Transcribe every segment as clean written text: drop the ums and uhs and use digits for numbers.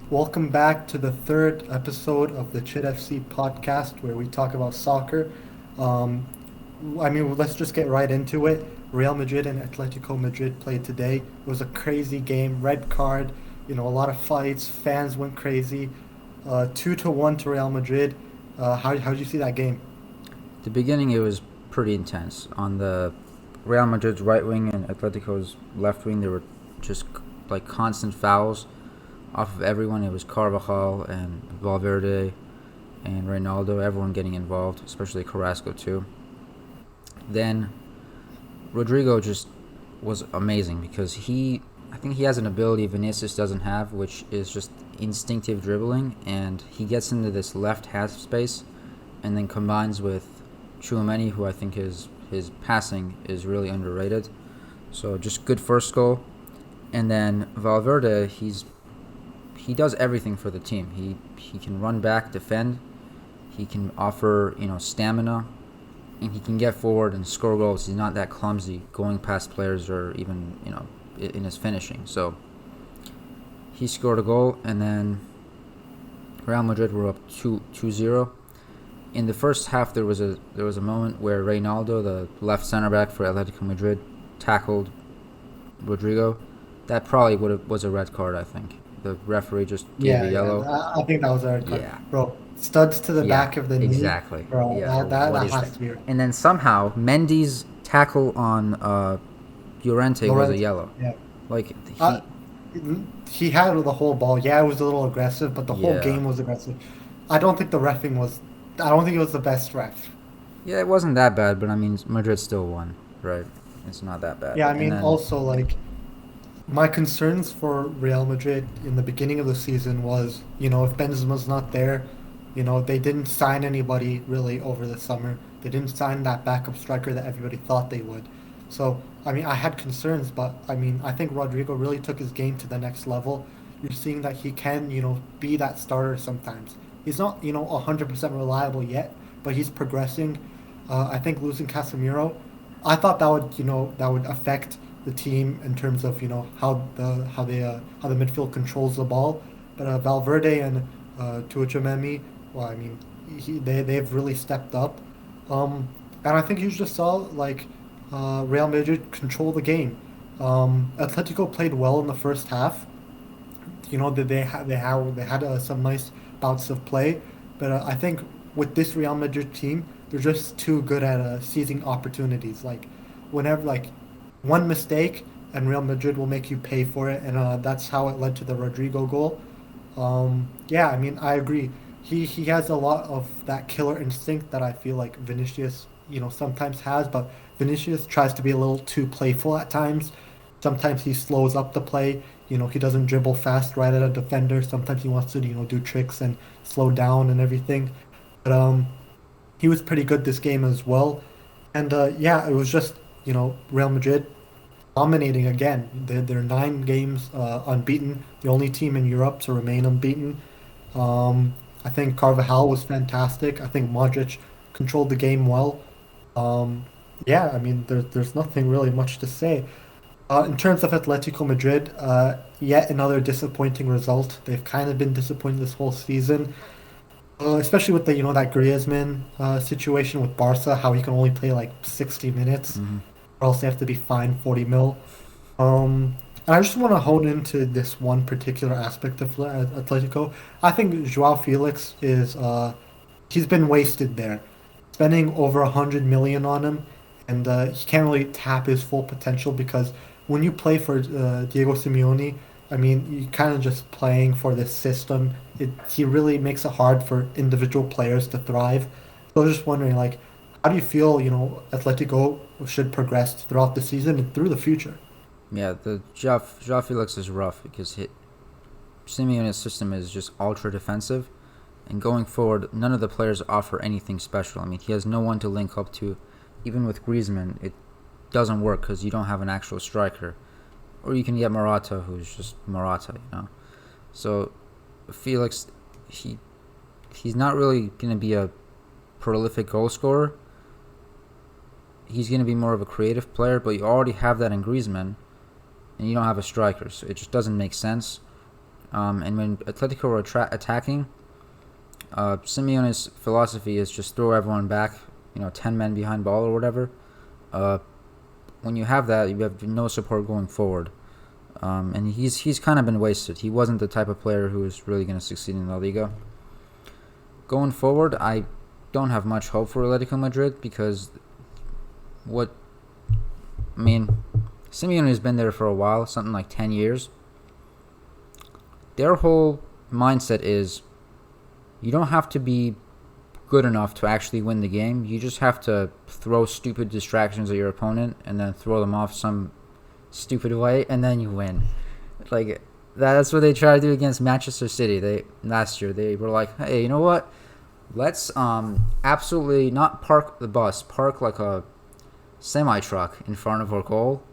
Welcome back to the third episode of the Chit FC podcast where we talk about soccer. Um, let's just get right into it. Real Madrid and Atletico Madrid played today. It was a crazy game, red card, a lot of fights, fans went crazy. 2-1 to Real Madrid. How did you see that game? The beginning, it was pretty intense. On the Real Madrid's right wing and Atletico's left wing, there were just like constant fouls off of everyone. It was Carvajal and Valverde and Reynaldo, everyone getting involved, especially Carrasco too. Then Rodrigo just was amazing because I think he has an ability Vinicius doesn't have, which is just instinctive dribbling, and he gets into this left half space and then combines with Chouameni, who I think his passing is really underrated. So just good first goal. And then Valverde, he does everything for the team. He can run back, defend. He can offer stamina, and he can get forward and score goals. He's not that clumsy going past players or even in his finishing. So he scored a goal, and then Real Madrid were up 2-0. In the first half, there was a moment where Reynaldo, the left center back for Atletico Madrid, tackled Rodrigo. That probably was a red card. I think the referee just gave a Yeah, yeah, yellow. I think that was a red card. Yeah, Bro, studs to the yeah, back of the knee. exactly. Bro, Yeah, that what is has that? to be red. And then somehow Mendy's tackle on Llorente was a Lawrence, yellow. yeah. Like Uh, he had the whole ball. Yeah, it was a little aggressive, but the whole yeah, game was aggressive. I don't think the refing was. I don't think it was the best ref. yeah, it wasn't that bad, but I mean Madrid still won, right? It's not that bad. Yeah, I And mean, then also like my concerns for Real Madrid in the beginning of the season was, if Benzema's not there, they didn't sign anybody really over the summer. They didn't sign that backup striker that everybody thought they would. So, I mean, I had concerns, but I mean, I think Rodrigo really took his game to the next level. You're seeing that he can, be that starter sometimes. He's not, 100% reliable yet, but he's progressing. I think losing Casemiro, I thought that would affect the team in terms of how the midfield controls the ball. But Valverde and Tuachememi, well, I mean, they've really stepped up, and I think you just saw like Real Madrid control the game. Atletico played well in the first half. They had some nice bouts of play, but I think with this Real Madrid team, they're just too good at seizing opportunities. Like whenever like one mistake and Real Madrid will make you pay for it, and that's how it led to the Rodrigo goal. Yeah, I mean I agree. He has a lot of that killer instinct that I feel like Vinicius sometimes has, but Vinicius tries to be a little too playful at times. Sometimes he slows up the play. He doesn't dribble fast right at a defender. Sometimes he wants to do tricks and slow down and everything. But he was pretty good this game as well. And yeah, it was just Real Madrid dominating again. They're 9 games unbeaten, the only team in Europe to remain unbeaten. I think Carvajal was fantastic. I think Modric controlled the game well. Um, yeah, I mean, there's nothing really much to say. In terms of Atletico Madrid, yet another disappointing result. They've kind of been disappointed this whole season, especially with the that Griezmann situation with Barca, how he can only play like 60 minutes, hmm or else they have to be fined 40 mil. And I just want to hone into this one particular aspect of Atletico. I think Joao Felix is he's been wasted there, spending over 100 million on him, and he can't really tap his full potential because when you play for Diego Simeone, I mean, you kind of just playing for this system. He really makes it hard for individual players to thrive. So I was just wondering, like, how do you feel, Atletico should progress throughout the season and through the future? Yeah, the Joao Felix is rough because Simeone's system is just ultra defensive, and going forward, none of the players offer anything special. I mean, he has no one to link up to. Even with Griezmann, it doesn't work because you don't have an actual striker, or you can get Morata, who's just Morata. So Felix, he he's not really going to be a prolific goal scorer. He's going to be more of a creative player, but you already have that in Griezmann, and you don't have a striker, so it just doesn't make sense. And when Atletico were attacking, Simeone's philosophy is just throw everyone back, 10 men behind ball or whatever. Uh, when you have that, you have no support going forward. And he's kind of been wasted. He wasn't the type of player who was really going to succeed in La Liga. Going forward, I don't have much hope for Atletico Madrid because what I mean, Simeone has been there for a while, something like 10 years. Their whole mindset is you don't have to be good enough to actually win the game. You just have to throw stupid distractions at your opponent and then throw them off some stupid way, and then you win. Like that's what they tried to do against Manchester City. Last year they were like, hey, you know what? Let's absolutely not park the bus, park like a semi truck in front of our goal,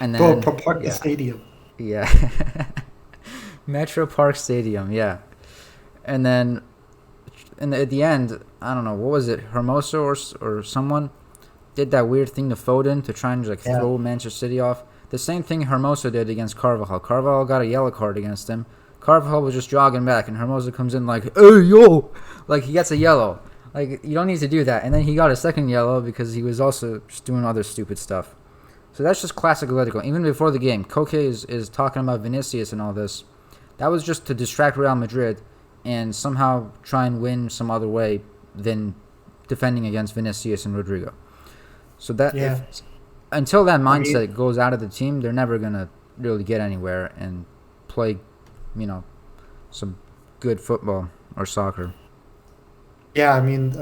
and Go then park the yeah, stadium. yeah, Metro Park Stadium, yeah, and then and at the end, I don't know what was it, Hermoso or someone did that weird thing to Foden to try and like Yeah. throw Manchester City off. The same thing Hermoso did against Carvajal. Carvajal got a yellow card against him. Carvajal was just jogging back, and Hermoso comes in like, "Hey yo!" Like he gets a yellow. Like you don't need to do that. And then he got a second yellow because he was also just doing other stupid stuff. So that's just classic Atletico. Even before the game, Koke is talking about Vinicius and all this. That was just to distract Real Madrid and somehow try and win some other way than defending against Vinicius and Rodrigo. So that Yeah. if until that I mean, mindset goes out of the team, they're never gonna really get anywhere and play, you know, some good football or soccer. yeah, I mean,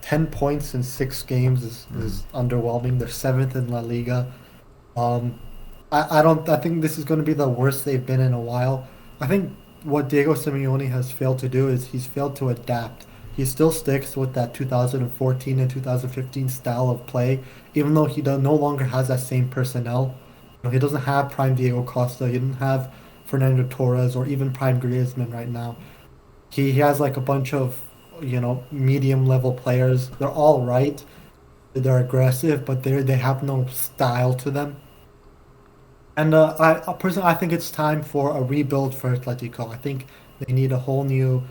10 points in 6 games Mm. is underwhelming. They're seventh in La Liga. Um, I don't. I think this is going to be the worst they've been in a while. I think what Diego Simeone has failed to do is he's failed to adapt. He still sticks with that 2014 and 2015 style of play, even though no longer has that same personnel. He doesn't have prime Diego Costa. He doesn't have Fernando Torres or even prime Griezmann right now. He has like a bunch of medium level players. They're all right. They're aggressive, but they have no style to them. And personally, I think it's time for a rebuild for Atletico. I think they need a whole new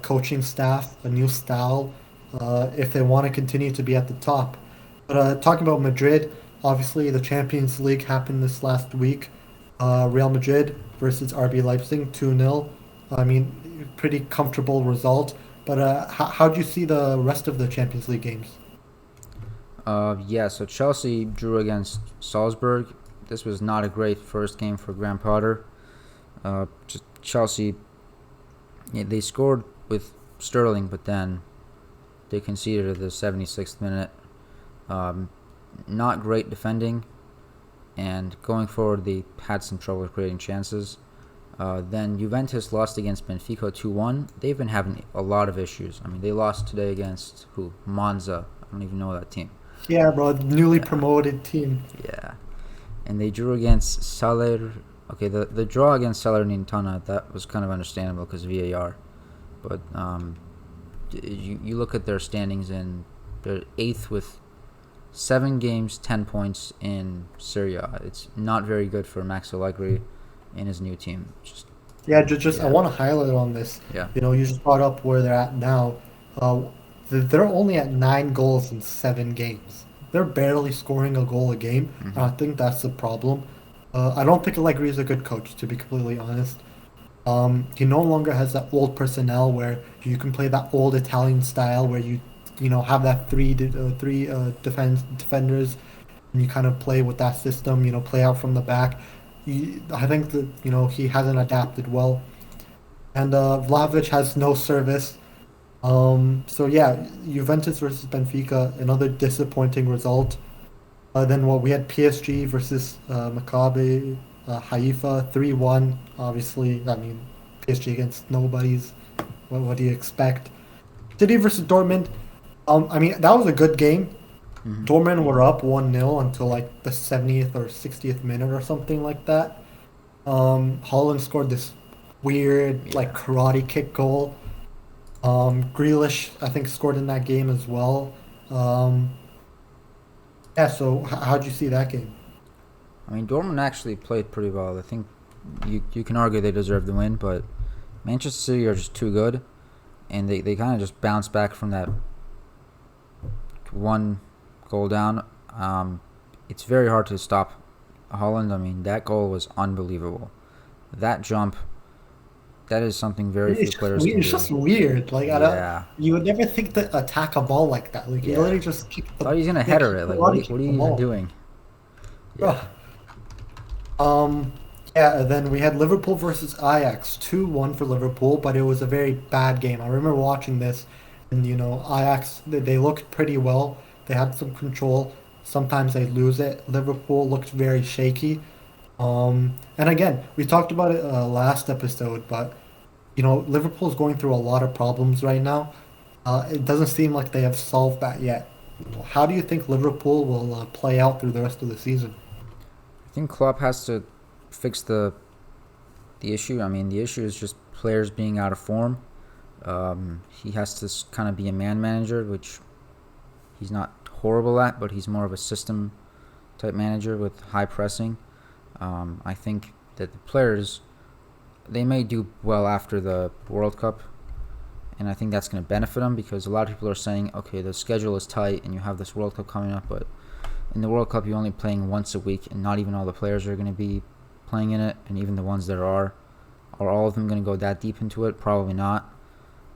coaching staff, a new style, if they want to continue to be at the top. But talking about Madrid, obviously the Champions League happened this last week. Real Madrid versus RB Leipzig, 2-0. I mean, pretty comfortable result. But how do you see the rest of the Champions League games? Yeah. So Chelsea drew against Salzburg. This was not a great first game for Graham Potter. Just Chelsea, yeah, they scored with Sterling, but then they conceded at the 76th minute. Um, Not great defending, and going forward, they had some trouble creating chances. Then Juventus lost against Benfica 2-1. They've been having a lot of issues. I mean, they lost today against who? Monza. I don't even know that team. Yeah, bro, newly Yeah, promoted team. yeah. And they drew against Saler. Okay, the draw against Salernitana, that was kind of understandable because of VAR. But you look at their standings, and they're eighth with 7 games, 10 points in Serie A. It's not very good for Max Allegri and his new team. Just Yeah, just I yeah, want to highlight on this. yeah. You just brought up where they're at now. Uh, they're only at 9 goals in 7 games. They're barely scoring a goal a game, and Hmm. I think that's the problem. I don't think Allegri is a good coach, to be completely honest. He no longer has that old personnel where you can play that old Italian style where you have that defenders, and you kind of play with that system. Play out from the back. I think that he hasn't adapted well, and Vlahovic has no service. So yeah, Juventus versus Benfica, another disappointing result. Then what we had PSG versus Maccabi Haifa 3-1. Obviously, I mean PSG against nobodies. What do you expect? City versus Dortmund. I mean that was a good game. Hmm. Dortmund were up 1-0 until like the 70th or 60th minute or something like that. Holland scored this weird like Yeah. karate kick goal. Grealish I think scored in that game as well. Um, yeah. So how'd you see that game? I mean, Dortmund actually played pretty well. I think you can argue they deserve the win, but Manchester City are just too good, and they kind of just bounce back from that one goal down. It's very hard to stop Holland. I mean, that goal was unbelievable. That jump, that is something very few players can It's do. just weird. Like I don't, Yeah, you would never think to attack a ball like that. Like you yeah. literally just kick Thought he's gonna yeah, header kick it. the Like, body, what kick are the you even ball. doing? Yeah. Ugh. Um, yeah. And then we had Liverpool versus Ajax, 2-1 for Liverpool, but it was a very bad game. I remember watching this, and Ajax they looked pretty well. They had some control. Sometimes they lose it. Liverpool looked very shaky. And again, we talked about it last episode, but Liverpool's going through a lot of problems right now. It doesn't seem like they have solved that yet. How do you think Liverpool will play out through the rest of the season? I think Klopp has to fix the issue. I mean, the issue is just players being out of form. He has to kind of be a man manager, which he's not horrible at, but he's more of a system type manager with high pressing. I think that the players, they may do well after the World Cup, and I think that's going to benefit them because a lot of people are saying, okay, the schedule is tight and you have this World Cup coming up, but in the World Cup you're only playing once a week, and not even all the players are going to be playing in it, and even the ones that are all of them going to go that deep into it? Probably not.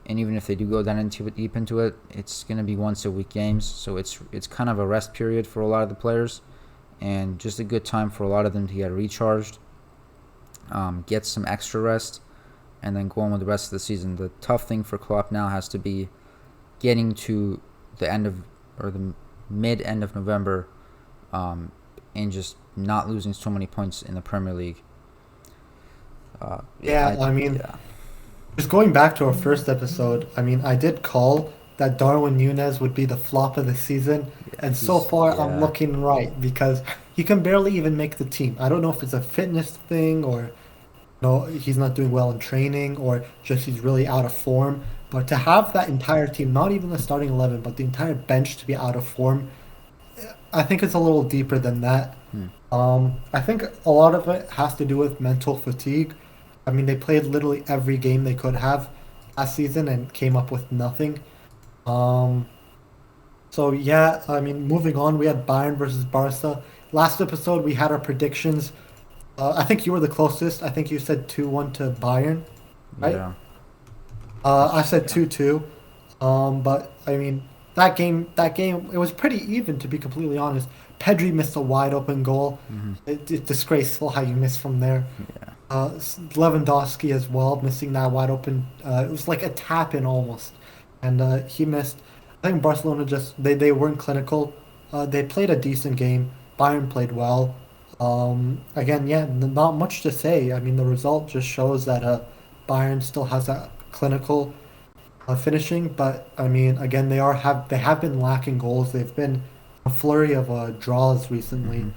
And even if they do go deep into it, it's going to be once a week games, so it's kind of a rest period for a lot of the players, and just a good time for a lot of them to get recharged, get some extra rest, and then go on with the rest of the season. The tough thing for Klopp now has to be getting to the end of or the mid end of November, and just not losing so many points in the Premier League. Yeah, I mean, Yeah, just going back to our first episode, I mean, I did call that Darwin Núñez would be the flop of the season, yeah, and so far I'm yeah. looking right because he can barely even make the team. I don't know if it's a fitness thing or no, he's not doing well in training or just he's really out of form. But to have that entire team, not even the starting 11, but the entire bench to be out of form, I think it's a little deeper than that. Hmm. I think a lot of it has to do with mental fatigue. I mean, they played literally every game they could have last season and came up with nothing. Um, so yeah, I mean, moving on, we had Bayern versus Barca. Last episode, we had our predictions. I think you were the closest. I think you said 2-1 to Bayern, right? Yeah. I said Yeah. 2-2. But I mean, that game, it was pretty even to be completely honest. Pedri missed a wide open goal. Hmm. It's disgraceful how you miss from there. Yeah. Lewandowski as well, missing that wide open. It was like a tap in almost, and he missed. I think Barcelona just they weren't clinical. They played a decent game. Bayern played well. Again, yeah, not much to say. I mean, the result just shows that Bayern still has that clinical finishing, but I mean, again, they have been lacking goals. They've been a flurry of draws recently. Hmm.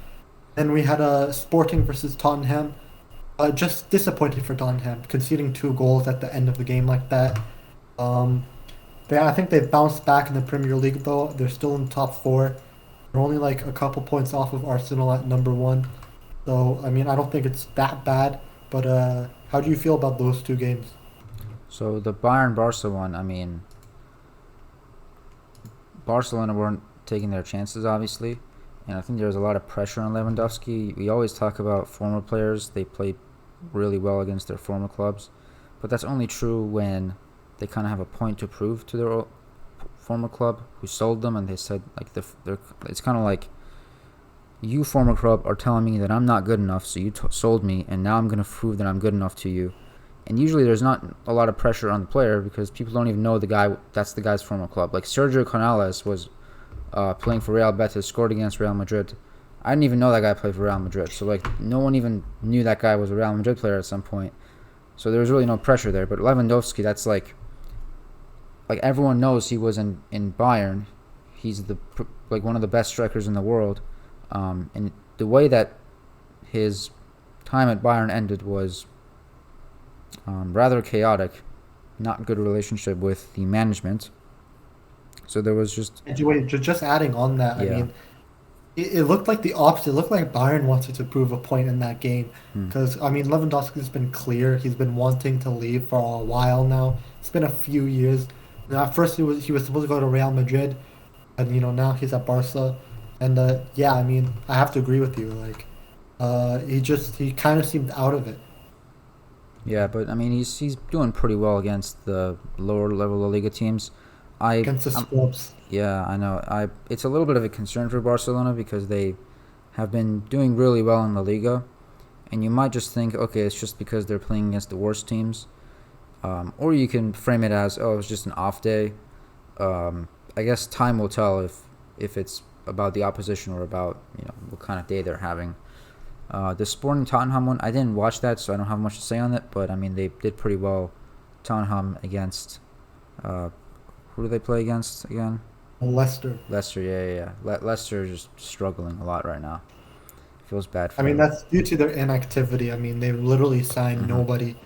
Then we had a Sporting versus Tottenham. Just disappointed for Tottenham, conceding 2 goals at the end of the game like that. Um, I think they've bounced back in the Premier League though. They're still in the top four. They're only like a couple points off of Arsenal at number one. So I mean, I don't think it's that bad. But how do you feel about those 2 games? So the Bayern Barca one, I mean, Barcelona weren't taking their chances, obviously, and I think there was a lot of pressure on Lewandowski. We always talk about former players; they play really well against their former clubs, but that's only true when they kind of have a point to prove to their former club who sold them, and they said like they're it's kind of like you former club are telling me that I'm not good enough, so you sold me, and now I'm going to prove that I'm good enough to you. And usually there's not a lot of pressure on the player because people don't even know the guy. That's the guy's former club. Like Sergio Canales was playing for Real Betis, scored against Real Madrid. I didn't even know that guy played for Real Madrid. So like no one even knew that guy was a Real Madrid player at some point. So there was really no pressure there. But Lewandowski, that's like everyone knows he was in Bayern. He's like one of the best strikers in the world. And the way that his time at Bayern ended was rather chaotic, not good relationship with the management. So there was just And wait, just adding on that, I yeah, mean, it looked like the opposite. It looked like Bayern wanted to prove a point in that game. Hmm. Because, I mean, Lewandowski's been clear. He's been wanting to leave for a while now. It's been a few years. Now, at first, he was supposed to go to Real Madrid, and, now he's at Barca. And, yeah, I mean, I have to agree with you. Like, he kind of seemed out of it Yeah, but I mean, he's doing pretty well against the lower level La Liga teams. I, against the I'm, scrubs. yeah, I know. It's a little bit of a concern for Barcelona because they have been doing really well in La Liga, and you might just think, okay, it's just because they're playing against the worst teams, or you can frame it as, oh, it's just an off day. I guess time will tell if it's about the opposition or about what kind of day they're having. The Sporting Tottenham one, I didn't watch that, so I don't have much to say on it. But I mean, they did pretty well. Tottenham against uh, who do they play against again? Leicester. Leicester. Yeah, yeah, yeah. Leicester is just struggling a lot right now. Feels bad I for mean, them. that's due to their inactivity. I mean, they literally signed Hmm. nobody.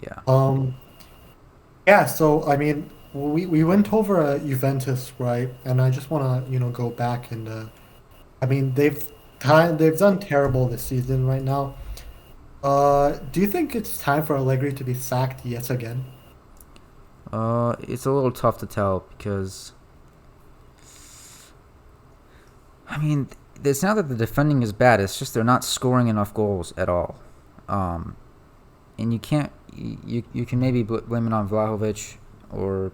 Yeah. Um, Yeah, so I mean, we went over Juventus, right? And I just want to, go back and I mean, they've done terrible this season right now. Do you think it's time for Allegri to be sacked yet again? It's a little tough to tell because I mean, it's not that the defending is bad. It's just they're not scoring enough goals at all. Um, and you can't you can maybe blame it on Vlahovic or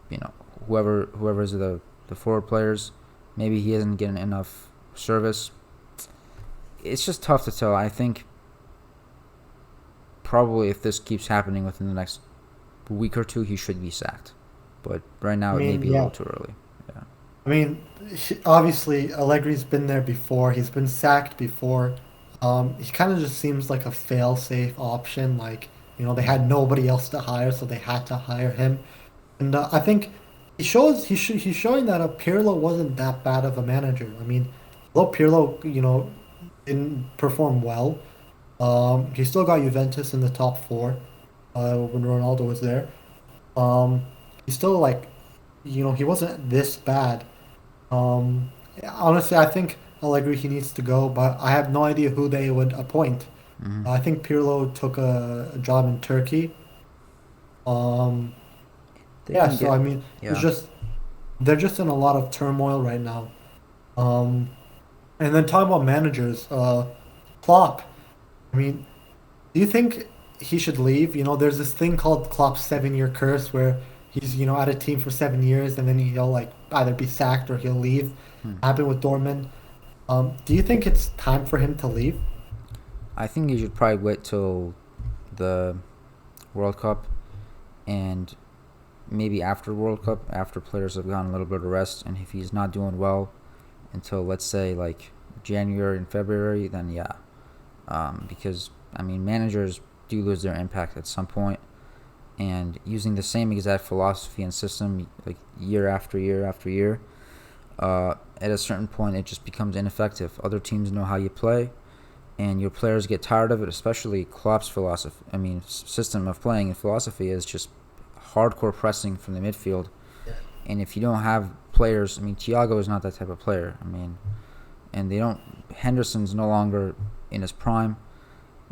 you know whoever's the forward players. Maybe he isn't getting enough service. It's just tough to tell. I think probably if this keeps happening within the next week or two, he should be sacked. But right I now, it may mean, be a yeah. little too early. Yeah. I mean, obviously Allegri's been there before. He's been sacked before. He kind of just seems like a fail-safe option. Like, they had nobody else to hire, so they had to hire him. And I think he's showing that Pirlo wasn't that bad of a manager. I mean, although Pirlo, didn't perform well, he still got Juventus in the top four when Ronaldo was there. Um, he still like, he wasn't this bad. Honestly, I think Allegri he needs to go, but I have no idea who they would appoint. Hmm. I think Pirlo took a job in Turkey. Um, They yeah, can so get. I mean, it's Yeah. just they're just in a lot of turmoil right now. Um, and then talking about managers, Klopp. I mean, do you think he should leave? There's this thing called Klopp's 7-year curse where he's, at a team for 7 years and then he'll like either be sacked or he'll leave. Hmm. Happened with Dortmund. Do you think it's time for him to leave? I think you should probably wait till the World Cup and maybe after World Cup, after players have gotten a little bit of rest, and if he's not doing well until let's say like January and February, then yeah, because I mean managers do lose their impact at some point, and using the same exact philosophy and system like year after year after year, at a certain point it just becomes ineffective. Other teams know how you play, and your players get tired of it. Especially Klopp's philosophy. I mean, system of playing and philosophy is just hardcore pressing from the midfield. And if you don't have players, I mean, Thiago is not that type of player. I mean, and they don't. Henderson's no longer in his prime.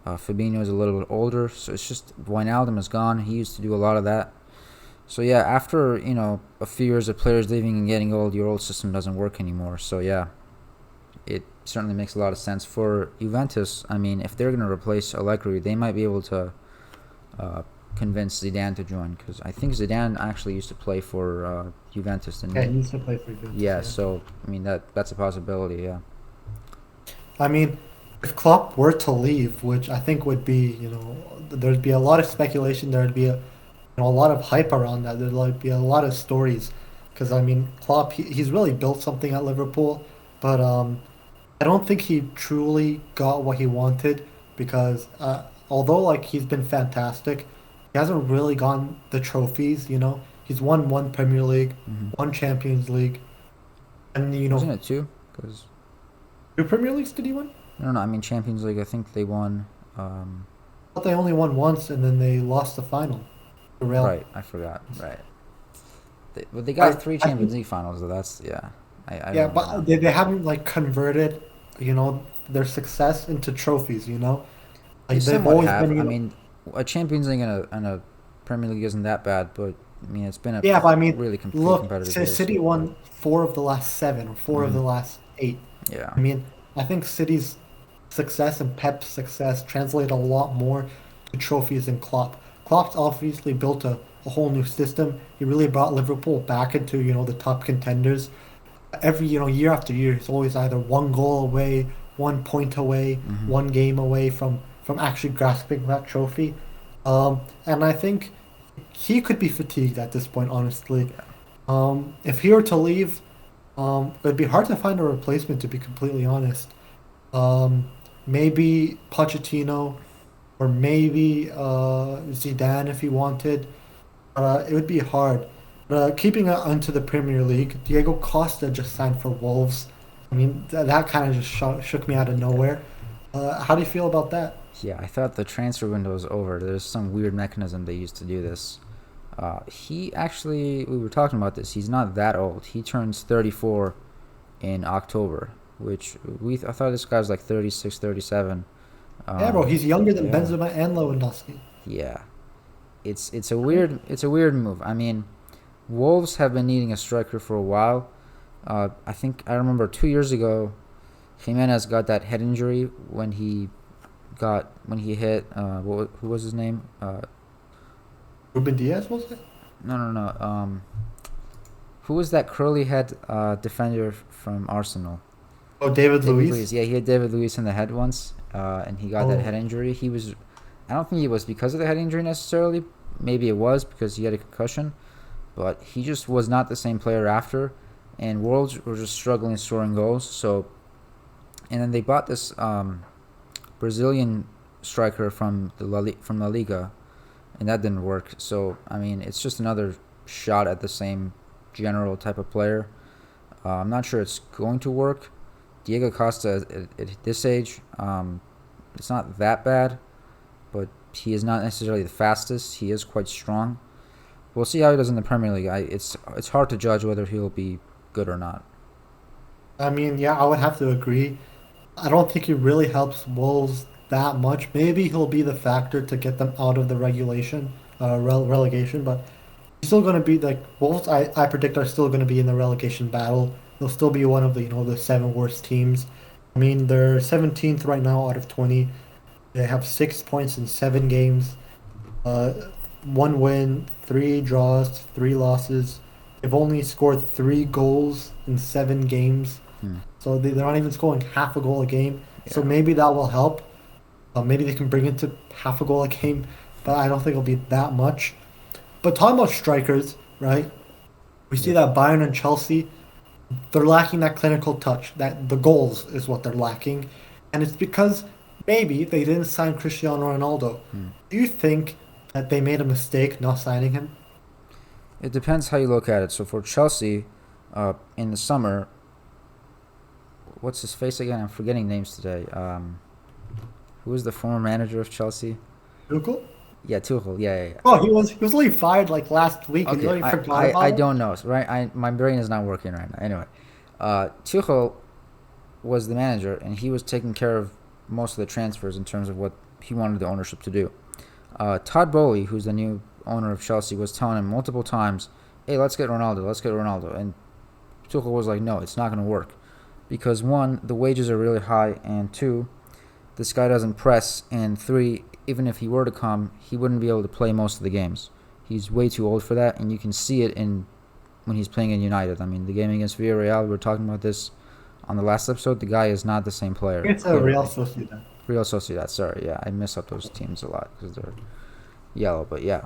Fabinho is a little bit older, so it's just Wijnaldum is gone. He used to do a lot of that. So yeah, after a few years of players leaving and getting old, your old system doesn't work anymore. So yeah, it certainly makes a lot of sense for Juventus. I mean, if they're going to replace Allegri, they might be able to uh, convince Zidane to join because I think Zidane actually used to play for Juventus, didn't Yeah, he? he needs to play for Juventus. Yeah. Yeah. So I mean that's a possibility. Yeah. I mean, if Klopp were to leave, which I think would be, there'd be a lot of speculation. There'd be a lot of hype around that. There'd like be a lot of stories, because I mean, Klopp he's really built something at Liverpool, but I don't think he truly got what he wanted because although like he's been fantastic, he hasn't really gotten the trophies. He's won one Premier League, Hmm. one Champions League, and Wasn't it two? Because two Premier Leagues did he win? I don't know. I mean Champions League. I think they won. But they only won once, and then they lost the final to Real. Right. I forgot. Right. But they I got three I Champions think League finals. So that's yeah. I Yeah, don't really but know. they haven't like converted, their success into trophies. They Like they've somewhat always have. been, I mean, a Champions League and a Premier League isn't that bad, but I mean, it's been a yeah, but I mean, really few look, competitive years. City won 4 of the last 7 or 4 of the last 8. Yeah. I mean, I think City's success and Pep's success translate a lot more to trophies than Klopp. Klopp's obviously built a whole new system. He really brought Liverpool back into, the top contenders. Every, year after year, he's always either 1 goal away, 1 point away, Hmm. 1 game away from actually grasping that trophy. And I think he could be fatigued at this point, honestly. Yeah. If he were to leave, it'd be hard to find a replacement, to be completely honest. Maybe Pochettino or maybe Zidane if he wanted. It would be hard. Keeping it onto the Premier League, Diego Costa just signed for Wolves. I mean, that kind of just shook me out of nowhere. How do you feel about that? Yeah, I thought the transfer window was over. There's some weird mechanism they used to do this. He actually, we were talking about this. He's not that old. He turns 34 in October, which I thought this guy was like 36, 37. Yeah, bro, he's younger than Yeah, Benzema and Lewandowski. yeah. It's a Right? weird move. I mean, Wolves have been needing a striker for a while. I think I remember 2 years ago, Jimenez got that head injury when he hit who was his name? Ruben Diaz was it? No. Who was that curly head defender from Arsenal? Oh, David David Luiz. Luiz. Yeah, he hit David Luiz in the head once, and he got that Oh, head injury. He was. I don't think it was because of the head injury necessarily. Maybe it was because he had a concussion, but he just was not the same player after, and Wolves were just struggling scoring goals. So, and then they bought this Brazilian striker from from La Liga, and that didn't work. So I mean, it's just another shot at the same general type of player. I'm not sure it's going to work. Diego Costa at this age, it's not that bad, but he is not necessarily the fastest. He is quite strong. We'll see how he does in the Premier League. It's hard to judge whether he'll be good or not. I mean, yeah, I would have to agree. I don't think he really helps Wolves that much. Maybe he'll be the factor to get them out of the relegation, but he's still going to be like Wolves. I predict are still going to be in the relegation battle. They'll still be one of the the 7 worst teams. I mean, they're 17th right now out of 20. They have 6 points in 7 games. Uh, 1 win, 3 draws, 3 losses. They've only scored 3 goals in 7 games. Hmm. So they're not even scoring half a goal a game. So Yeah. maybe that will help. Maybe they can bring it to half a goal a game, but I don't think it'll be that much. But talking about strikers, right? We see Yeah. that Bayern and Chelsea, they're lacking that clinical touch. That the goals is what they're lacking, and it's because maybe they didn't sign Cristiano Ronaldo. Hmm. Do you think that they made a mistake not signing him? It depends how you look at it. So for Chelsea, in the summer, what's his face again? I'm forgetting names today. Who was the former manager of Chelsea? Tuchel? Yeah, Tuchel. Yeah. Oh, he was only fired like last week, and you Okay, already I, forgot I, I about him. don't know, right? My brain is not working right now. Anyway, Tuchel was the manager, and he was taking care of most of the transfers in terms of what he wanted the ownership to do. Todd Bowley, who's the new owner of Chelsea, was telling him multiple times, "Hey, let's get Ronaldo," and Tuchel was like, "No, it's not going to work, because one, the wages are really high, and two, this guy doesn't press, and three, even if he were to come, he wouldn't be able to play most of the games. He's way too old for that, and you can see it in when he's playing in United. I mean, the game against Villarreal, we were talking about this on the last episode. The guy is not the same player, It's a Real clearly. Sociedad. Real Sociedad, sorry, yeah, I miss up those teams a lot because they're yellow, but yeah.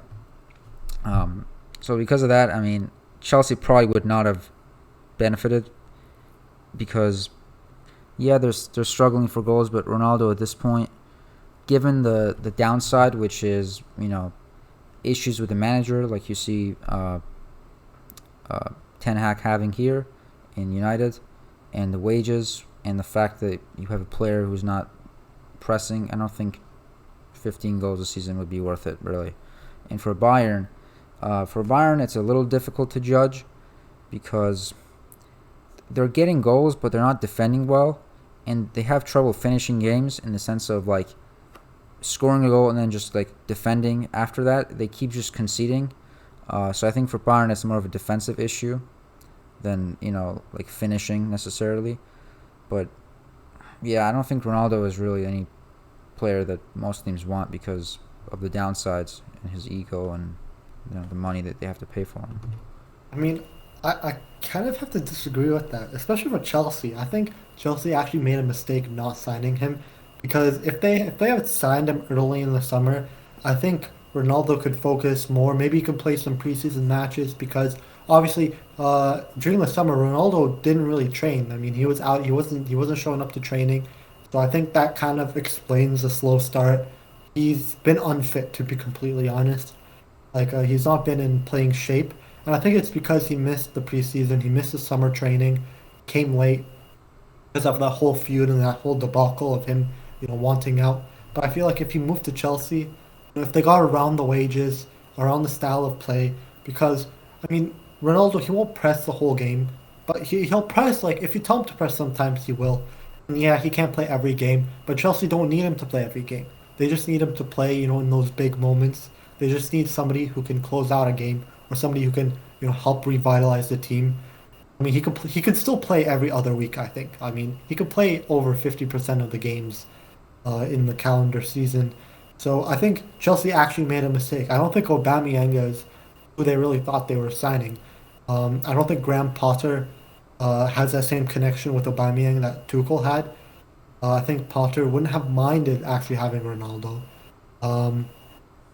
So because of that, I mean, Chelsea probably would not have benefited because yeah, they're struggling for goals, but Ronaldo at this point, given the downside, which is issues with the manager, like you see Ten Hag having here in United, and the wages, and the fact that you have a player who's not pressing, I don't think 15 goals a season would be worth it, really. And for Bayern, it's a little difficult to judge because they're getting goals, but they're not defending well, and they have trouble finishing games in the sense of like scoring a goal and then just like defending after that. They keep just conceding. So I think for Bayern it's more of a defensive issue than like finishing necessarily. But yeah, I don't think Ronaldo is really any player that most teams want because of the downsides and his ego and the money that they have to pay for him. I mean, I kind of have to disagree with that, especially for Chelsea. I think Chelsea actually made a mistake not signing him because if they had signed him early in the summer, I think Ronaldo could focus more. Maybe he could play some preseason matches because obviously during the summer Ronaldo didn't really train. I mean, he was out. He wasn't showing up to training, so I think that kind of explains the slow start. He's been unfit, to be completely honest. Like he's not been in playing shape, and I think it's because he missed the preseason. He missed the summer training, came late because of that whole feud and that whole debacle of him, wanting out. But I feel like if he moved to Chelsea, if they got around the wages, around the style of play, because I mean Ronaldo, he won't press the whole game, but he'll press. Like if you tell him to press, sometimes he will. And yeah, he can't play every game, but Chelsea don't need him to play every game. They just need him to play, in those big moments. They just need somebody who can close out a game or somebody who can, help revitalize the team. I mean, he could still play every other week, I think. I mean, he could play over 50% of the games in the calendar season. So I think Chelsea actually made a mistake. I don't think Aubameyang is who they really thought they were signing. I don't think Graham Potter has that same connection with Aubameyang that Tuchel had. I think Potter wouldn't have minded actually having Ronaldo. Um,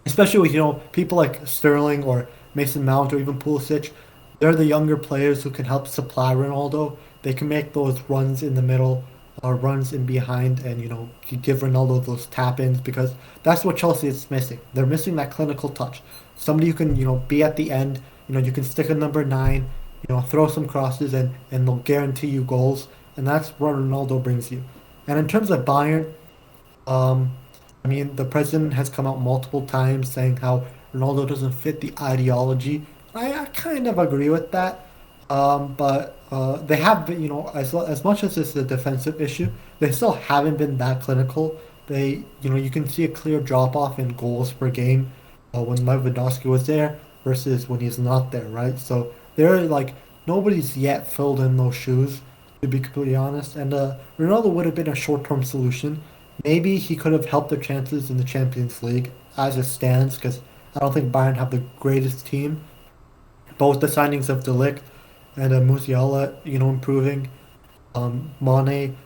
Especially with people like Sterling or Mason Mount or even Pulisic. They're the younger players who can help supply Ronaldo. They can make those runs in the middle or runs in behind, and you give Ronaldo those tap ins because that's what Chelsea is missing. They're missing that clinical touch. Somebody who can be at the end. You can stick a number nine. Throw some crosses and they'll guarantee you goals. And that's what Ronaldo brings you. And in terms of Bayern, um, I mean, the president has come out multiple times saying how Ronaldo doesn't fit the ideology. I kind of agree with that. But they have been, as much as it's a defensive issue, they still haven't been that clinical. You can see a clear drop off in goals per game when Lewandowski was there versus when he's not there, right? So they're like, nobody's yet filled in those shoes, to be completely honest. And Ronaldo would have been a short term solution. Maybe he could have helped their chances in the Champions League as it stands, because I don't think Bayern have the greatest team. Both the signings of De Ligt and Musiala, improving. Mane,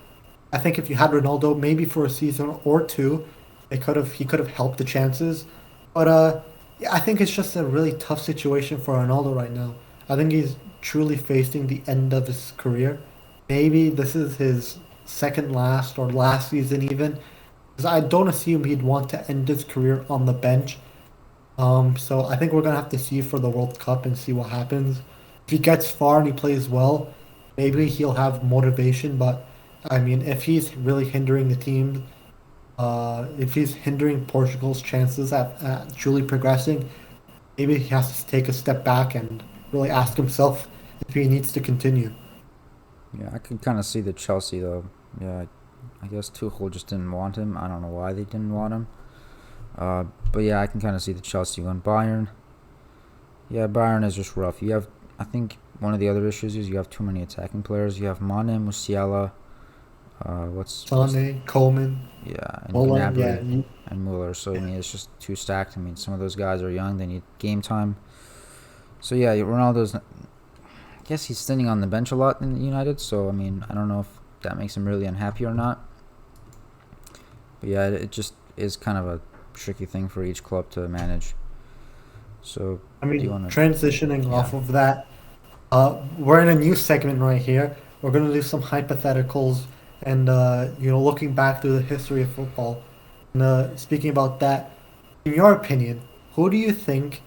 I think if you had Ronaldo, maybe for a season or two, he could have helped the chances. But yeah, I think it's just a really tough situation for Ronaldo right now. I think he's truly facing the end of his career. Maybe this is his second last or last season even. Because I don't assume he'd want to end his career on the bench. So I think we're gonna have to see for the World Cup and see what happens. If he gets far and he plays well, maybe he'll have motivation. But I mean, if he's really hindering the team, if he's hindering Portugal's chances at truly progressing, maybe he has to take a step back and really ask himself if he needs to continue. Yeah, I can kind of see the Chelsea though. Yeah, I guess Tuchel just didn't want him. I don't know why they didn't want him. But yeah, I can kind of see the Chelsea one. Bayern. Yeah, Bayern is just rough. I think one of the other issues is you have too many attacking players. You have Mane, Musiala, Sane, Coleman, yeah, and Muller, yeah, Gnabry and Muller. So I mean, it's just too stacked. I mean, some of those guys are young; they need game time. So yeah, Ronaldo's. I guess he's sitting on the bench a lot in United. So I mean, I don't know if that makes him really unhappy or not. But yeah, it just is kind of a tricky thing for each club to manage. So I do you mean, want to? transitioning Yeah. off of that, we're in a new segment right here. We're going to do some hypotheticals and, looking back through the history of football. And speaking about that, in your opinion, who do you think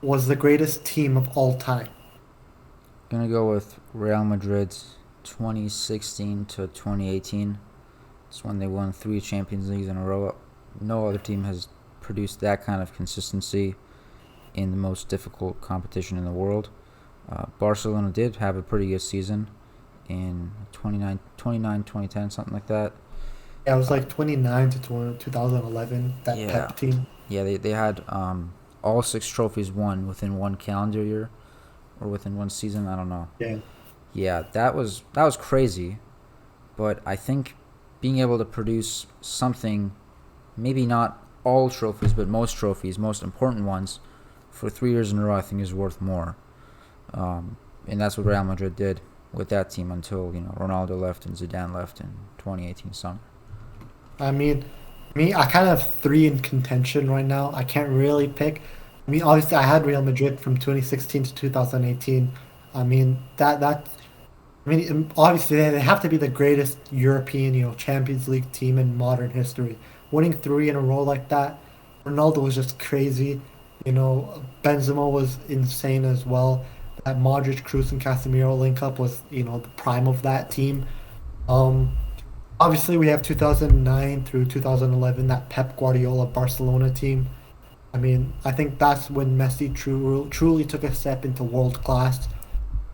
was the greatest team of all time? Gonna go with Real Madrid's 2016 to 2018. It's when they won 3 Champions Leagues in a row. No other team has produced that kind of consistency in the most difficult competition in the world. Barcelona did have a pretty good season in 2010, something like that. Yeah, it was Uh, like 29 to 2011, that yeah, Pep team. yeah, they had all six trophies won within one calendar year or within one season. I don't know. Yeah. Yeah, that was crazy. But I think being able to produce something, maybe not all trophies, but most trophies, most important ones, for 3 years in a row, I think is worth more. Um, and that's what Real Madrid did with that team until Ronaldo left and Zidane left in 2018 summer. I mean, me, I kind of have three in contention right now. I can't really pick. I mean, obviously, I had Real Madrid from 2016 to 2018. I mean, I mean, obviously, they have to be the greatest European, Champions League team in modern history. Winning three in a row like that, Ronaldo was just crazy. Benzema was insane as well. That Modric, Kroos, and Casemiro link up was, the prime of that team. Um, Obviously, we have 2009 through 2011, that Pep Guardiola Barcelona team. I mean, I think that's when Messi truly took a step into world class.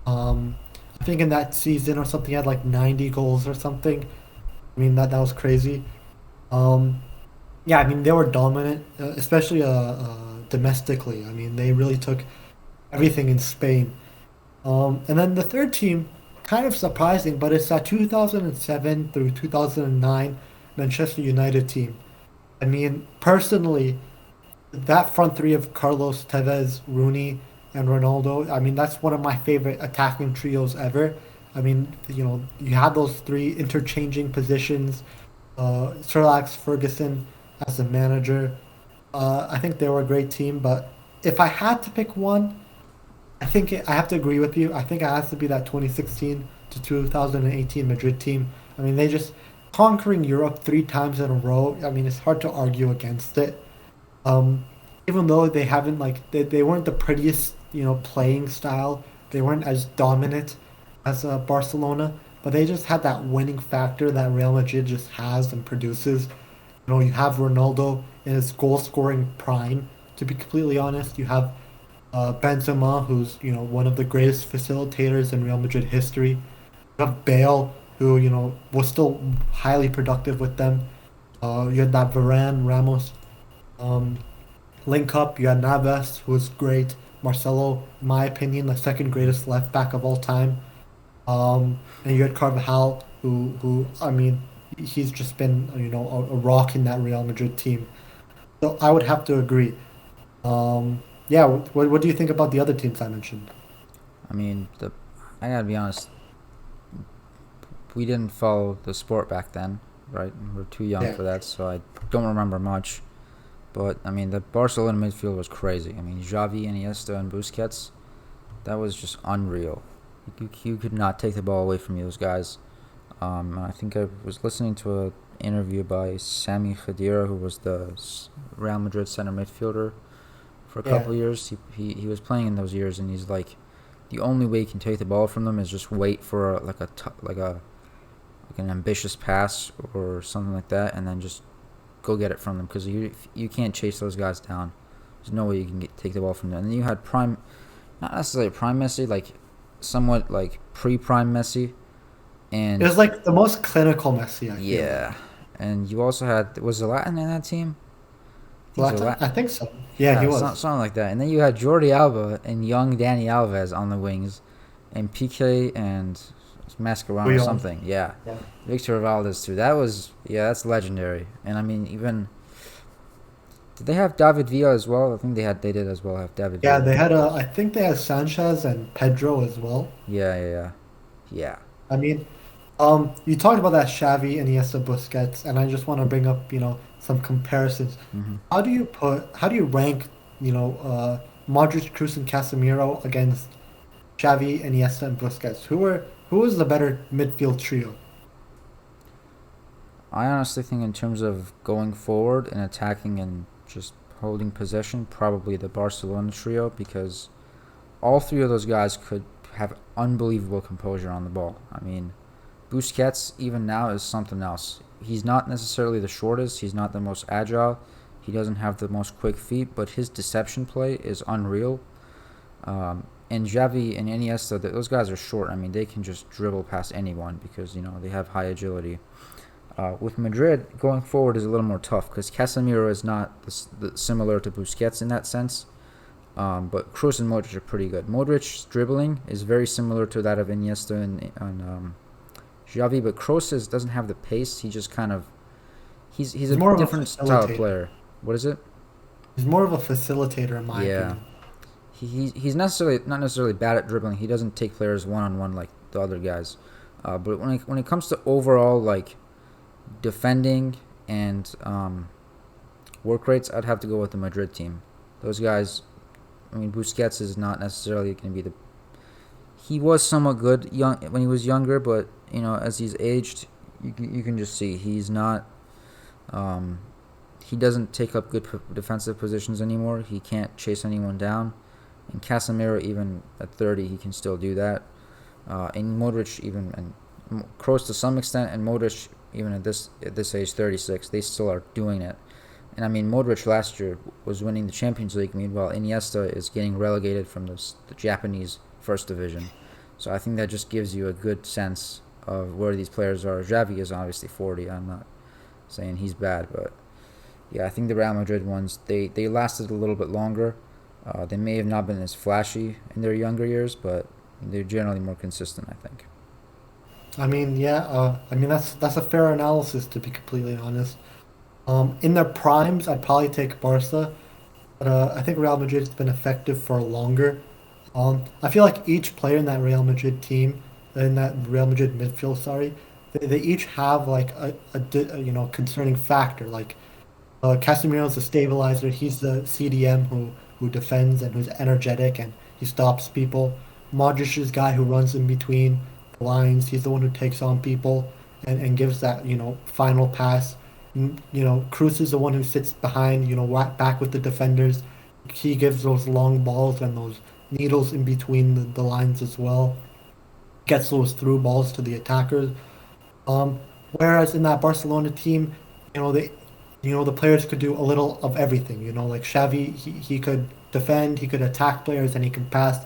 Um, I think in that season or something, he had like 90 goals or something. I mean, that was crazy. Um, yeah, I mean, they were dominant, especially domestically. I mean, they really took everything in Spain. And then the third team, kind of surprising, but it's that 2007 through 2009 Manchester United team. I mean, personally, that front three of Carlos Tevez, Rooney, and Ronaldo, I mean, that's one of my favorite attacking trios ever. I mean, you had those three interchanging positions. Sir Alex Ferguson as the manager. I think they were a great team, but if I had to pick one, I have to agree with you. I think it has to be that 2016 to 2018 Madrid team. I mean, they just conquering Europe three times in a row. I mean, it's hard to argue against it. Um, Even though they haven't they weren't the prettiest, playing style. They weren't as dominant as Barcelona, but they just had that winning factor that Real Madrid just has and produces. You have Ronaldo in his goal scoring prime. To be completely honest, you have Benzema, who's one of the greatest facilitators in Real Madrid history. You have Bale, who was still highly productive with them. You had that Varane, Ramos um, link up. You had Navas, who was great. Marcelo, in my opinion, the second greatest left back of all time. And you had Carvajal, who I mean, he's just been a rock in that Real Madrid team. So I would have to agree. Yeah, what do you think about the other teams I mentioned? I mean, I gotta be honest, we didn't follow the sport back then, right? We're too young Yeah, for that, so I don't remember much. But I mean, the Barcelona midfield was crazy. I mean, Xavi, Iniesta, and Busquets, that was just unreal. You could not take the ball away from those guys. I think I was listening to an interview by Sami Khedira, who was the Real Madrid center midfielder for a yeah, couple of years. He was playing in those years, and he's like, the only way you can take the ball from them is just wait for like an ambitious pass or something like that, and then just go get it from them because you can't chase those guys down. There's no way you can take the ball from them. And then you had prime, not necessarily prime Messi, like somewhat like pre-prime Messi, it and was like the most clinical Messi. I feel like yeah, and you also had, was Latin in that team? I think Zlatan. I Latin. think so. Yeah, he Yeah, was. something like that. And then you had Jordi Alba and young Danny Alves on the wings, and Piqué and Mascherano or Real. something. Yeah, Yeah, Victor Valdez too. That's legendary. And I mean, even did they have David Villa as well? I think they did as well have David yeah. Villa. They had I think they had Sanchez and Pedro as well. Yeah, yeah, yeah, yeah. I mean, you talked about that Xavi, Iniesta, Busquets, and I just want to bring up, some comparisons. Hmm. How do you rank, Modric, Kroos, and Casemiro against Xavi, Iniesta, and Busquets? Who was the better midfield trio? I honestly think in terms of going forward and attacking and just holding possession, probably the Barcelona trio because all three of those guys could have unbelievable composure on the ball. I mean, Busquets even now is something else. He's not necessarily the shortest. He's not the most agile. He doesn't have the most quick feet, but his deception play is unreal. and Xavi and Iniesta, those guys are short. I mean, they can just dribble past anyone because they have high agility. With Madrid, going forward is a little more tough because Casemiro is not similar to Busquets in that sense. But Kroos and Modric are pretty good. Modric's dribbling is very similar to that of Iniesta and Xavi, but Kroos doesn't have the pace. He just kind of he's a more of a different style of facilitator. player. What is it? He's more of a facilitator, in my Yeah, opinion. he's not necessarily bad at dribbling. He doesn't take players one on one like the other guys. But when it comes to overall like defending and work rates, I'd have to go with the Madrid team. Those guys. I mean, Busquets is not necessarily going to be the. He was somewhat good when he was younger, but as he's aged, you can just see he's not. He doesn't take up good defensive positions anymore. He can't chase anyone down, and Casemiro even at 30, he can still do that. And Modric even and Kroos to some extent, and Modric even at this age, 36, they still are doing it. And I mean, Modric last year was winning the Champions League. Meanwhile, Iniesta is getting relegated from the Japanese First Division. So I think that just gives you a good sense of where these players are. Xavi is obviously 40. I'm not saying he's bad, but yeah, I think the Real Madrid ones they lasted a little bit longer. They may have not been as flashy in their younger years, but they're generally more consistent, I think. I mean, yeah. I mean, that's a fair analysis, to be completely honest. In their primes, I'd probably take Barca, but I think Real Madrid has been effective for longer. I feel like each player in that Real Madrid team, in that Real Madrid midfield, sorry, they each have like concerning factor. Like Casemiro's a stabilizer. He's the CDM who defends and who's energetic and he stops people. Modric is the guy who runs in between the lines. He's the one who takes on people and gives that final pass. Cruz is the one who sits behind, back with the defenders. He gives those long balls and those needles in between the lines as well. Gets those through balls to the attackers. Um, Whereas in that Barcelona team, they, the players could do a little of everything. Like Xavi, he could defend, he could attack players, and he could pass.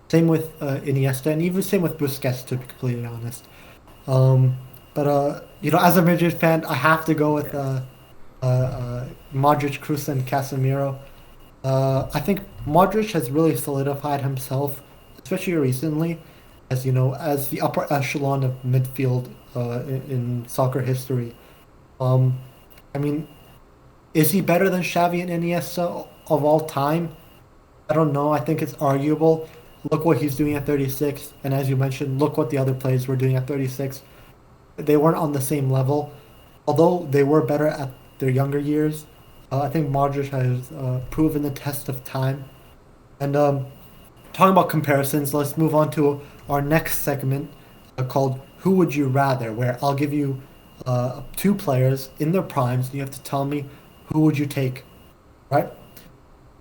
Same with Iniesta, and even same with Busquets, to be completely honest. Um, but as a Madrid fan, I have to go with Yeah. Modric, Kroos, and Casemiro. I think Modric has really solidified himself, especially recently, as the upper echelon of midfield in soccer history. Um, I mean, is he better than Xavi and Iniesta of all time? I don't know. I think it's arguable. Look what he's doing at 36, and as you mentioned, look what the other players were doing at 36. They weren't on the same level, although they were better at their younger years. I think Modric has proven the test of time. And talking about comparisons, let's move on to our next segment called "Who Would You Rather," where I'll give you two players in their primes, and you have to tell me who would you take. Right?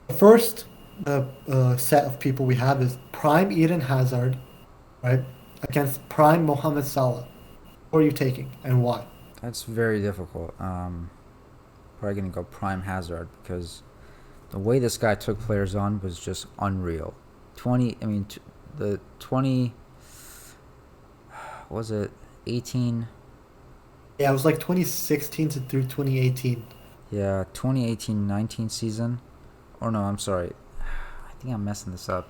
The first set of people we have is prime Eden Hazard, right, against prime Mohamed Salah. Who are you taking and why? That's very difficult. Probably gonna go prime Hazard because the way this guy took players on was just unreal. 20. I mean, the 20. Was it 18? Yeah, it was like 2016 to through 2018. Yeah, 2018-19 season. Or no, I'm sorry. I think I'm messing this up.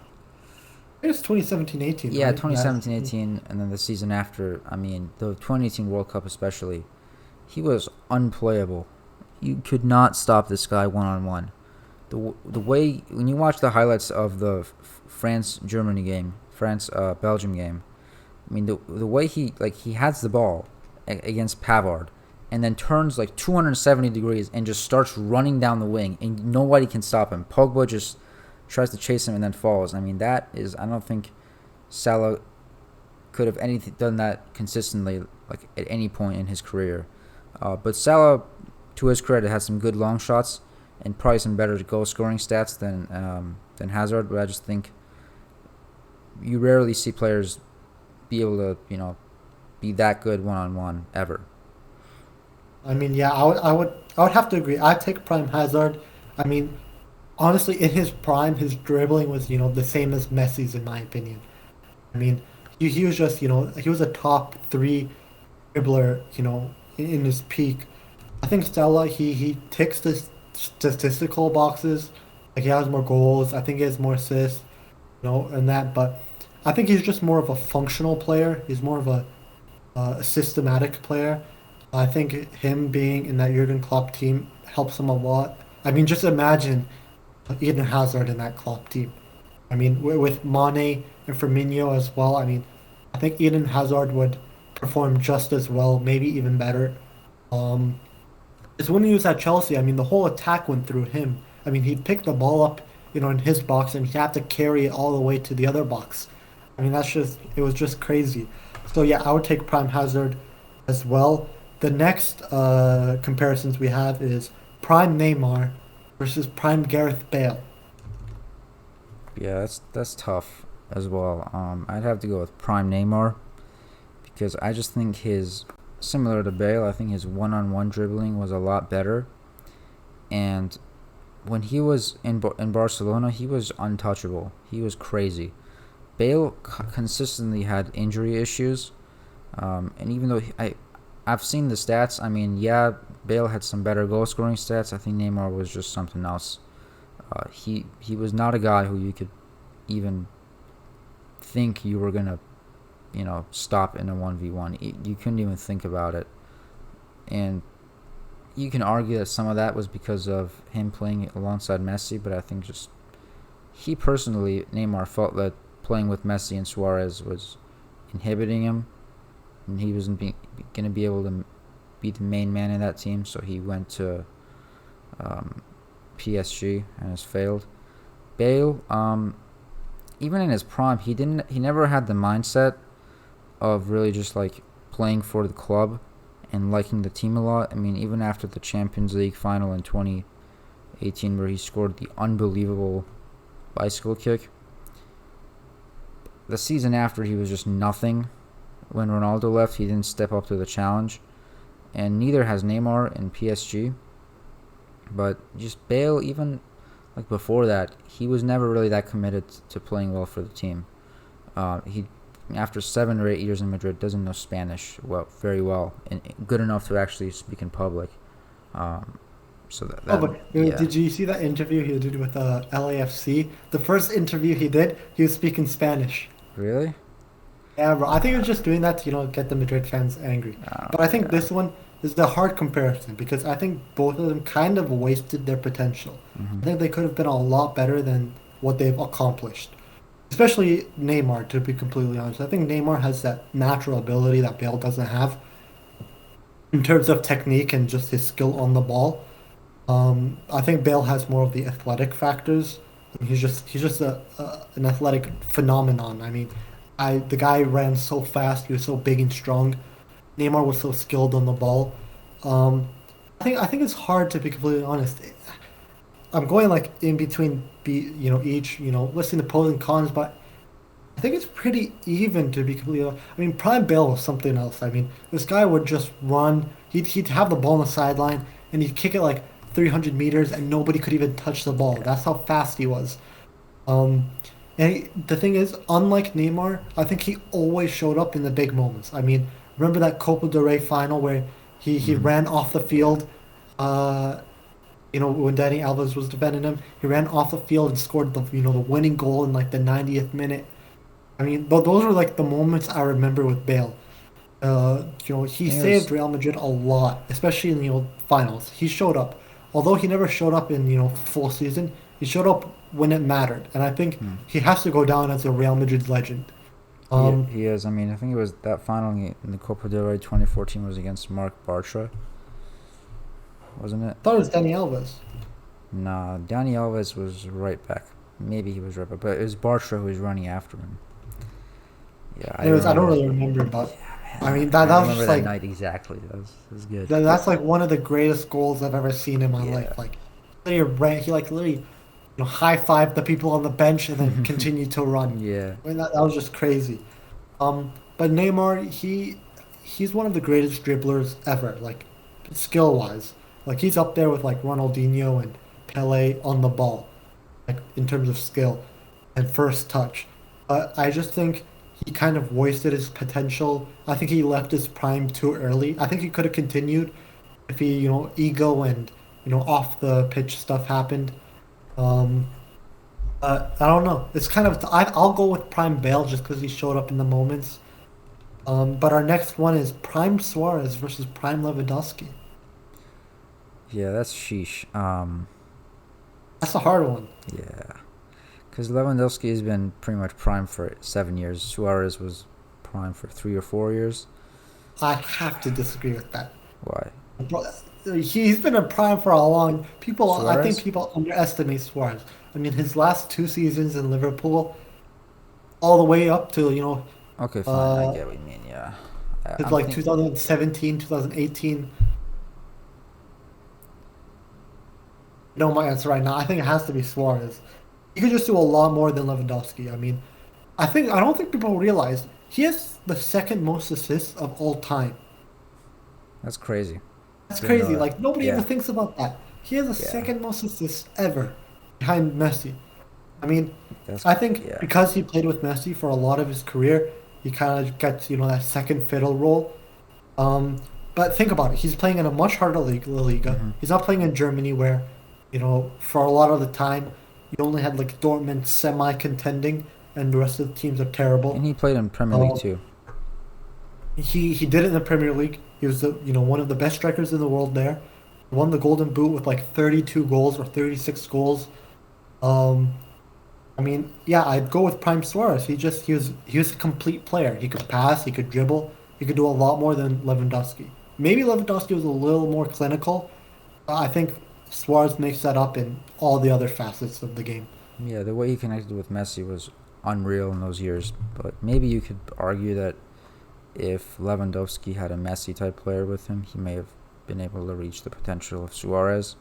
It was 2017-18, Yeah, right? Yeah. 2017-18, and then the season after. I mean, the 2018 World Cup especially. He was unplayable. You could not stop this guy one on one. The way when you watch the highlights of the France Germany game, France Belgium game, I mean the way he has the ball against Pavard, and then turns like 270 degrees and just starts running down the wing, and nobody can stop him. Pogba just tries to chase him and then falls. I mean that is I don't think Salah could have anything done that consistently like at any point in his career. But Salah, to his credit, has some good long shots and probably some better goal scoring stats than Hazard. But I just think you rarely see players be able to be that good one on one ever. I mean, yeah, I would have to agree. I'd take prime Hazard. I mean, honestly, in his prime, his dribbling was, the same as Messi's, in my opinion. I mean, he was just, he was a top three dribbler, in his peak. I think Stella, he ticks the statistical boxes. Like, he has more goals. I think he has more assists, and that. But I think he's just more of a functional player. He's more of a systematic player. I think him being in that Jurgen Klopp team helps him a lot. I mean, just imagine Eden Hazard in that Klopp team. I mean, with Mane and Firmino as well. I mean, I think Eden Hazard would perform just as well, maybe even better. Um, is when he was at Chelsea. I mean, the whole attack went through him. I mean, he'd pick the ball up, in his box, and he'd have to carry it all the way to the other box. I mean, it was just crazy. So yeah, I would take Prime Hazard as well. The next comparisons we have is Prime Neymar versus Prime Gareth Bale. Yeah, that's tough as well. I'd have to go with Prime Neymar because I just think his similar to Bale. I think his one-on-one dribbling was a lot better, and when he was in Barcelona, he was untouchable. He was crazy. Bale consistently had injury issues, and even though I've seen the stats. I mean, yeah, Bale had some better goal scoring stats. I think Neymar was just something else. He was not a guy who you could even think you were gonna stop in a 1v1. You couldn't even think about it, and you can argue that some of that was because of him playing alongside Messi, but I think just he personally, Neymar, felt that playing with Messi and Suarez was inhibiting him, and he wasn't going to be able to be the main man in that team, so he went to PSG and has failed. Bale, even in his prime, he never had the mindset of really just like playing for the club and liking the team a lot. I mean, even after the Champions League final in 2018 where he scored the unbelievable bicycle kick, the season after he was just nothing. When Ronaldo left, he didn't step up to the challenge, and neither has Neymar in PSG. But just Bale, even like before that, he was never really that committed to playing well for the team. He after 7 or 8 years in Madrid doesn't know Spanish very well and good enough to actually speak in public. So Oh, but yeah. did you see that interview he did with LAFC? The first interview he did, he was speaking Spanish. Really? Yeah, bro. I think he was just doing that to, get the Madrid fans angry. But I think Yeah. this one is the hard comparison because I think both of them kind of wasted their potential. I Hmm. think they could have been a lot better than what they've accomplished. Especially Neymar, to be completely honest. I think Neymar has that natural ability that Bale doesn't have in terms of technique and just his skill on the ball. I think Bale has more of the athletic factors. I mean, he's just an athletic phenomenon. I mean, the guy ran so fast. He was so big and strong. Neymar was so skilled on the ball. Um, I think it's hard to be completely honest. I'm going like in between each listing the pros and cons, but I think it's pretty even to be completely honest. I mean, Prime Bale was something else. I mean, this guy would just run. He'd have the ball on the sideline and he'd kick it like 300 meters and nobody could even touch the ball. That's how fast he was. Um, the thing is, unlike Neymar, I think he always showed up in the big moments. I mean, remember that Copa del Rey final where he Hmm. ran off the field, uh, when Danny Alves was defending him, he ran off the field and scored the winning goal in like the 90th minute. I mean, those were like the moments I remember with Bale. He I think it saved was. Real Madrid a lot, especially in finals. He showed up, although he never showed up in full season. He showed up when it mattered, and I think Hmm. he has to go down as a Real Madrid legend. He Um, he is. I mean, I think it was that final in the Copa del Rey 2014 was against Mark Bartra, wasn't it? I thought it was Danny Alves. Nah, Dani Alves was right back. Maybe he was right back, but it was Bartra who was running after him. Yeah, I Anyways, I don't remember. really remember, but I Man, mean I that was remember just that like night exactly. That was good. that's like one of the greatest goals I've ever seen in my Yeah. life. Like, he like literally high fived the people on the bench and then continued to run. Yeah. I mean that was just crazy. But Neymar, he's one of the greatest dribblers ever, like skill wise. Like he's up there with like Ronaldinho and Pele on the ball. like in terms of skill and first touch. But I just think he kind of wasted his potential. I think he left his prime too early. I think he could have continued if he, ego and off the pitch stuff happened. Um, I don't know. It's kind of I'll go with prime Bale just because he showed up in the moments. But our next one is prime Suarez versus prime Lewandowski. Yeah, that's sheesh. That's a hard one. Yeah, because Lewandowski has been pretty much prime for 7 years. Suarez was prime for 3 or 4 years. I have to disagree with that. Why? Bro, he's been a prime for a long. I think Suarez? people underestimate Suarez. I mean, his last 2 seasons in Liverpool, all the way up to Okay, fine. I uh, get what you mean. Yeah, it's I'm like think. 2017, 2018. Know my answer right now. I think it has to be Suarez. He could just do a lot more than Lewandowski. I mean, I don't think people realize he has the second most assists of all time. That's crazy. That's Didn't know crazy. that. Like nobody ever Yeah, thinks about that. He has the yeah. second most assists ever behind Messi. I mean, That's I think yeah. because he played with Messi for a lot of his career, he kind of gets, that second fiddle role. Um, but think about it. He's playing in a much harder league, La Liga. hmm He's not playing in Germany where, for a lot of the time, you only had like Dortmund semi-contending and the rest of the teams are And terrible. he played in Premier League Um, too. he did it in the Premier League. He was one of the best strikers in the world there. Won the Golden Boot with like 32 goals or 36 goals. Um, I mean, yeah, I'd go with Prime Suarez. He was a complete player. He could pass, he could dribble, he could do a lot more than Lewandowski. Maybe Lewandowski was a little more clinical. I think Suarez makes that up in all the other facets of the game. Yeah, the way he connected with Messi was unreal in those years. But maybe you could argue that if Lewandowski had a Messi type player with him, he may have been able to reach the potential of Suarez.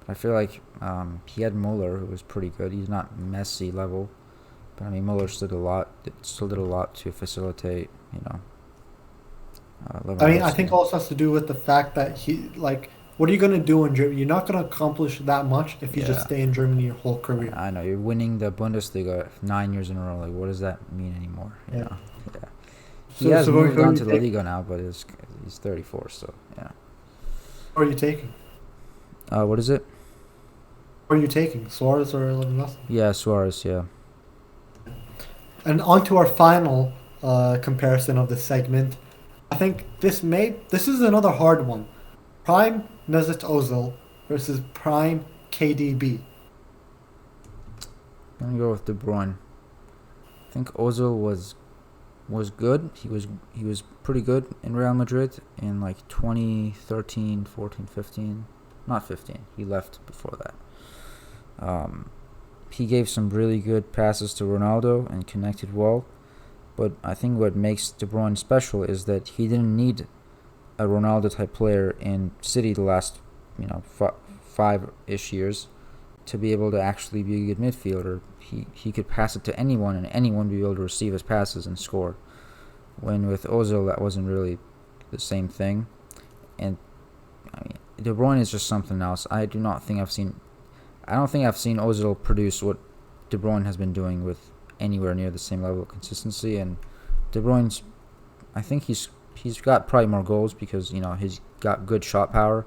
But I feel like he had Muller, who was pretty good. He's not Messi level, but I mean Muller still did a lot to facilitate, I mean, I think Lewandowski. also has to do with the fact that what are you going to do in Germany? You're not going to accomplish that much if you just Yeah, stay in Germany your whole career. I know you're winning the Bundesliga 9 years in a row. Like, what does that mean anymore? Yeah. Yeah. He So, has so who, moved who are on you to La taking? Liga now, but he's 34, so yeah. Who are you taking? What is it? Who are you taking? Suarez or Lewandowski? Yeah, Suarez. Yeah. And on to our final comparison of the segment. I think this is another hard one. Prime Mesut Ozil versus Prime KDB. I'm gonna go with De Bruyne. I think Ozil was good. He was pretty good in Real Madrid in like 2013, 14, 15. Not 15. He left before that. He gave some really good passes to Ronaldo and connected well. But I think what makes De Bruyne special is that he didn't need a Ronaldo type player in City the last, 5-ish years to be able to actually be a good midfielder. He could pass it to anyone, and anyone would be able to receive his passes and score. When with Ozil, that wasn't really the same thing. And I mean, De Bruyne is just something else. I don't think I've seen Ozil produce what De Bruyne has been doing with anywhere near the same level of consistency. And De Bruyne's, I think he's got probably more goals because he's got good shot power,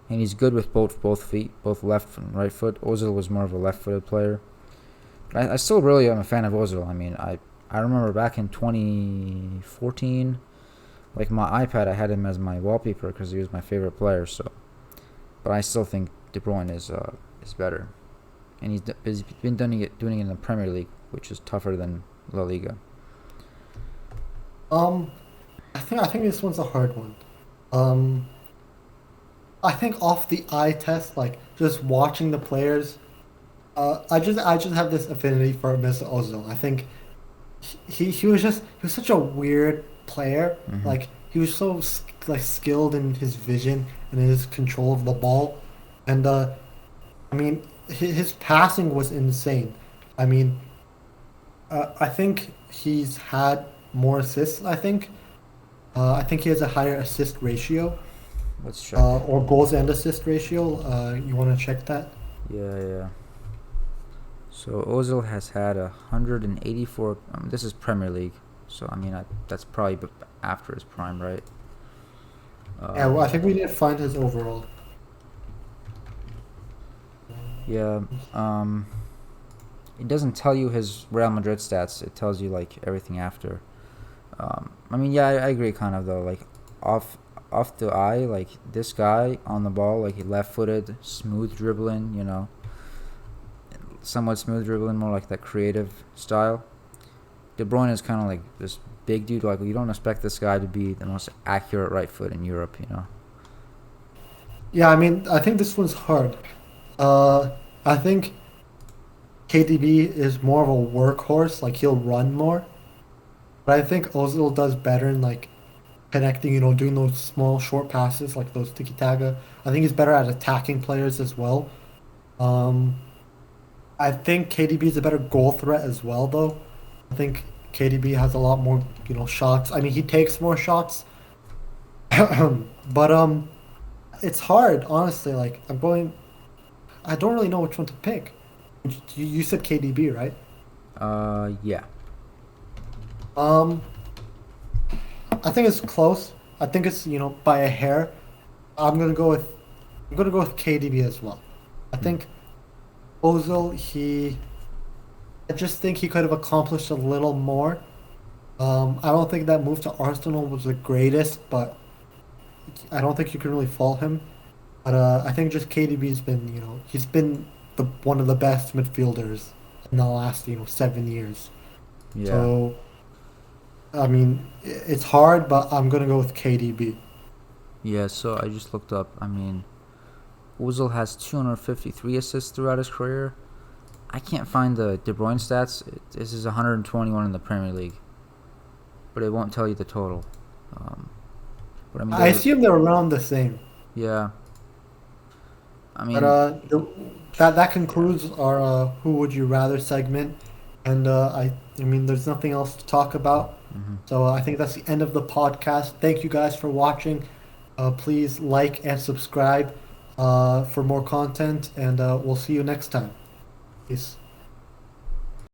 and he's good with both feet, both left and right foot. Ozil was more of a left-footed player. But I still really am a fan of Ozil. I mean, I remember back in 2014, like my iPad, I had him as my wallpaper because he was my favorite player. So, but I still think De Bruyne is better, and he's been doing it in the Premier League, which is tougher than La Liga. Um, I think this one's a hard one. Um, I think off the eye test, like just watching the players, I just have this affinity for Mr. Ozil. I think he was such a weird player. hmm Like he was so like skilled in his vision and his control of the ball, and I mean his passing was insane. I mean, I think he's had more assists. I think he has a higher assist ratio, Let's check. or goals and assist ratio. You want to check that? Yeah, yeah. So Ozil has had 184. This is Premier League, so I mean that's probably after his prime, right? Yeah, well, Um, I think we need to find his overall. yeah. Um, it doesn't tell you his Real Madrid stats. It tells you like everything after. I mean, yeah, I agree, kind of though. Like off off the eye, like this guy on the ball, like he left-footed, smooth dribbling, somewhat smooth dribbling, more like that creative style. De Bruyne is kind of like this big dude. Like you don't expect this guy to be the most accurate right foot in Europe. Yeah, I mean, I think this one's hard. I think KDB is more of a workhorse, like he'll run more. But I think Ozil does better in like connecting, doing those small short passes, like those tiki taka. I think he's better at attacking players as well. Um, I think KDB is a better goal threat as well, though. I think KDB has a lot more, shots. I mean, he takes more shots, but it's hard, honestly. Like I don't really know which one to pick. You said KDB, right? Yeah. Um, I think it's close. I think it's by a hair. I'm gonna go with I'm gonna go with KDB as well. I Hmm. think Ozil, I just think he could have accomplished a little more. I don't think that move to Arsenal was the greatest, but I don't think you can really fault him. But I think just KDB's been, he's been the one of the best midfielders in the last, 7 years. Yeah. So, I mean, it's hard, but I'm gonna go with KDB. Yeah. So I just looked up. I mean, Ozil has 253 assists throughout his career. I can't find the De Bruyne stats. This is 121 in the Premier League, but it won't tell you the total. Um, but I mean, I they're assume they're around the same. yeah. I But mean, that concludes our "Who Would You Rather" segment, and I mean, there's nothing else to talk about. mhm. So I think that's the end of the podcast. Thank you guys for watching. Please like and subscribe for more content, and we'll see you next time. Peace.